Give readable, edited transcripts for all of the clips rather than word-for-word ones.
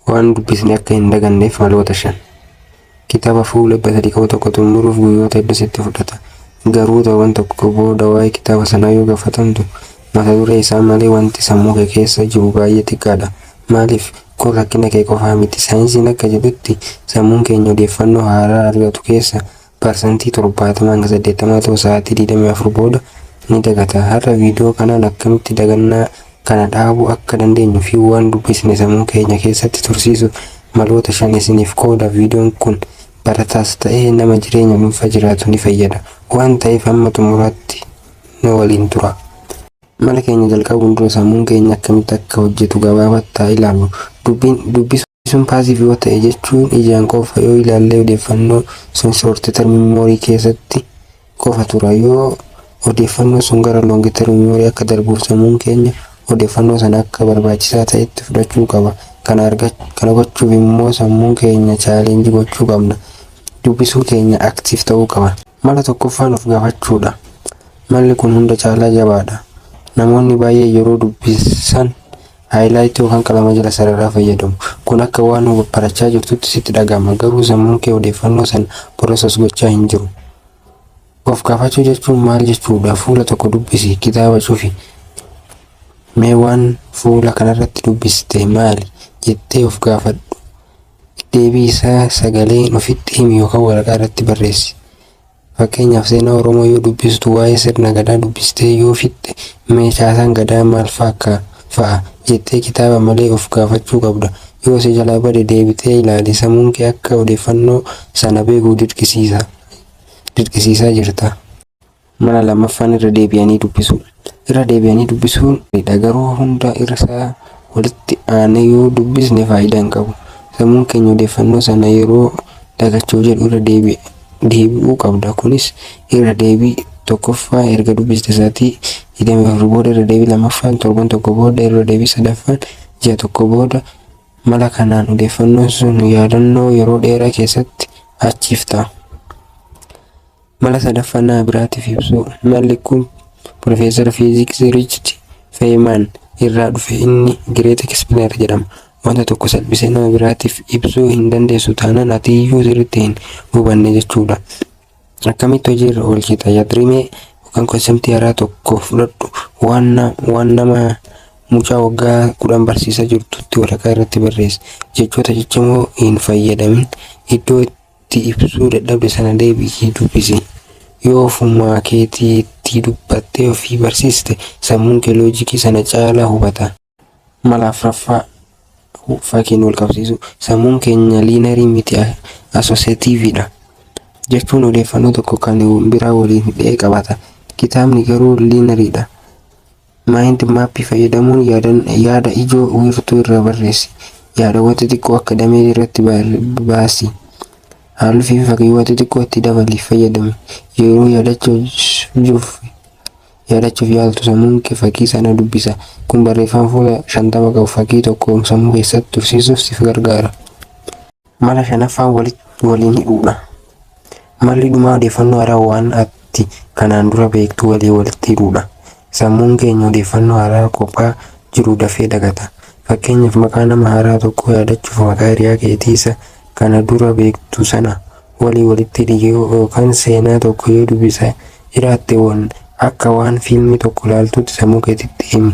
waan dubbisne akka hin daganneef maloota 5. Kitaaba fuula 300 xumuruuf guyyoota hedduu sitti fudhata. Garuu ta'uu tokko booda waa'ee kitaaba sanaa yoo gaafatamtu mata duree isaa malee wanti sammuu kee keessa jiru baay'ee xiqqaadha. Maaliif? Kun rakkina kee qofaa miti. Saayinsiin akka jedhutti sammuun keenya odeeffannoo haaraa argatu keessa parsantii 70 hanga 80 ta'uu sa'aatii 24 booda ni dagata. Har'a viidiyoo kanaan akkamitti dagannaa kana dhaabuu akka dandeenyu fi waan dubbisne sammuu keenya keessatti tursiisuuf maloota 5 isiniif qooda. Viidiyoon kun barataas ta'ee nama jireenya dhuunfaa jiraatu ni fayyada waan ta'eef hamma xumuraatti nu waliin tura. Mala keenya jalqabuun dura sammuun keenya akkamitti akka hojjetu gabaabatti ilaallu. Dubbisuun paasiif yoo ta'e jechuun ijaan qofa yoo ilaalle odeeffannoo sun short-term memory keessatti qofa tura. Yoo odeeffannoo sun gara long-term memory akka darbuuf sammuun keenya odeeffannoo sana akka barbaachisaa ta'etti fudhachuu qaba. Kana gochuuf immoo sammuun keenya chaalenjii gochuu qabna. Dubbisuu keenya aktiif ta'uu qaba. Mala tokkoffaan of gaafachuudha. Malli kun hunda caalaa jabaadha. Namoonni baay'ee yeroo dubbisan highlight yookaan qalama jala sararaa fayyadamu. Kun akka waan barachaa jirtutti sitti dhagahama. Garuu sammuun kee odeeffannoo sana process gochaa hin jiru. Of gaafachuu jechuun maal jechuudha? Fuula tokko dubbisi, kitaaba cufi. Mee waan fuula kanarratti dubbiste maali jettee of gaafadhu. Deebii isaa sagaleen ofitti himi yookaan waraqaa irratti barreessi. Fakkeenyaaf seenaa Oromoo yoo dubbistu waa'ee sirna gadaa dubbistee yoo fixxe meeshaan gadaa maal fa'a jettee kitaaba malee of gaafachuu qabda. Yoo si jalaa bade deebitee ilaali. Sammuun kee akka odeeffannoo sana beekuu dirqisiisaa jirta. Mala lammaffaan irra deebi'anii dubbisuu. Irra deebi'anii dubbisuun garuu hunda irraa walitti aanee yoo dubbisne faayidaa hin qabu. Sammuun keenya odeeffannoo sana yeroo dagachuu jedhu irra deebi'uu qabda. Kunis irra deebii tokkoffaa erga dubbiste sa'aatii 24 booda, irra deebii lammaffaan torban tokko booda, irra deebii sadaffaan ji'a tokko booda. Mala kanaan odeeffannoon sun yaadannoo yeroo dheeraa keessatti achiif ta'a. Mala sadaffaa nama biraatiif ibsuu. Malli kun Profeesar Fiiziksii Riichard Feeyimaan irraa dhufe. Inni Great Explainer jedhama. Wanta tokko salphisee nama biraatiif ibsuu hin dandeessu taanaan ati iyyuu sirriitti hin hubanne jechuudha. Akkamitti hojiirra oolchita? Yaadrimee yookaan konseptii haaraa tokko fudhadhu. Waan nama mucaa waggaa 10 barsiisaa jirtutti waraqaa irratti barreessi. Jechoota ciccimoo hin fayyadamin. Iddoo itti ibsuu dadhabde sana deebi'ii dubbisi. Yoo ofuma keetii itti dubbattee ofii barsiiste sammuun kee loojikii sana caalaa hubata. Mala afuraffaa fakkiin wal qabsiisu. Sammuun keenya liinarii miti asooseetiividha. Jechuun odeeffannoo tokko kan biraa waliin hidhee qabata. Kitaabni garuu liinariidha. Mind map fayyadamuun yaada ijoo wiirtuu irra barreessi. Yaadawwan xixiqqoo akka damee irratti baasi. Halluu fi fakkiiwwan xixiqqoo itti dabali fayyadami. Yeroo yaadachuuf yaaltu sammuun kee fakkii sana dubbisa. Kun barreeffama fuula 50 qabu fakkii tokko sammuu keessatti tursiisuuf si gargaara. Mala shanaffaan waliin hidhuudha. Malli dhumaa odeeffannoo haaraa waan ati kanaan dura beektu walitti hidhuudha. Sammuun keenya odeeffannoo haaraa kophaa jiru dafee dagata. Fakkeenyaaf maqaa nama haaraa tokko yaadachuuf maqaa hiriyaa keetii isa kana dura beektu sana walitti hidhii yookaan seenaa tokko yoo dubbisa jiraatte akka waan fiilmii tokko ilaaltutti sammuu keetitti himi.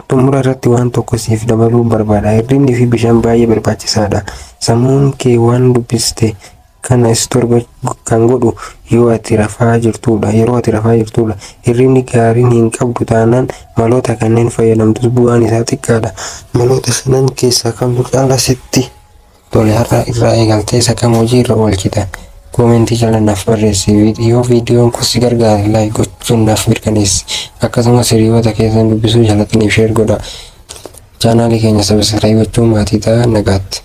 Xumura irratti waan tokko siif dabaluu barbaada. Hirribni fi bishaan baay'ee barbaachisaadha. Sammuun kee waan dubbiste kana istorba kan godhu yeroo ati rafaa jirtudha. Hirribni gaariin hin qabdu taanaan maloota kanneen fayyadamtus bu'aan isaa xiqqaadha. Maloota 5 keessaa kamtu caalaa sitti tole? Har'a irraa eegaltee isa kam hojiirra oolchita? Koomentii jala naaf barreessi. Yoo viidiyoon kun si gargaare laayik gochuun naaf mirkaneessi. Akkasumas hiriyoota keessan dubbisuu jaalataniif sheer godhaa. Chaanaalii keenya sabiskiraayib gochuun maatii ta'a. Nagaatti.